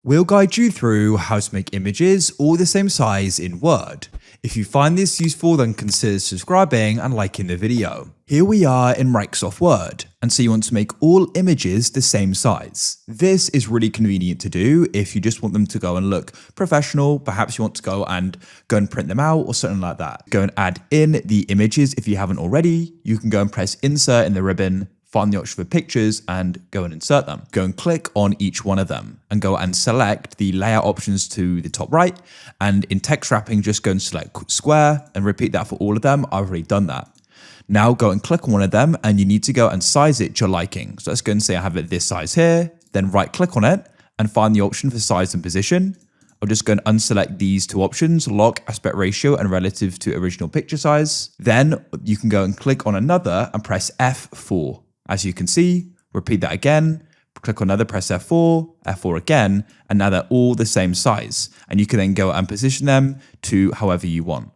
We'll guide you through how to make images all the same size in Word. If you find this useful, then consider subscribing and liking the video. Here we are in Microsoft Word, and so you want to make all images the same size. This is really convenient to do if you just want them to go and look professional. Perhaps you want to go and print them out or something like that. Go and add in the images if you haven't already. You can go and press insert in the ribbon, find the option for pictures and go and insert them. Go and click on each one of them and go and select the layout options to the top right. And in text wrapping, just go and select square and repeat that for all of them. I've already done that. Now go and click on one of them and you need to go and size it to your liking. So let's go and say I have it this size here, then right click on it and find the option for size and position. I'll just go and unselect these two options, lock, aspect ratio, and relative to original picture size. Then you can go and click on another and press F4. As you can see, repeat that again, click on another, press F4, F4 again, and now they're all the same size. And you can then go and position them to however you want.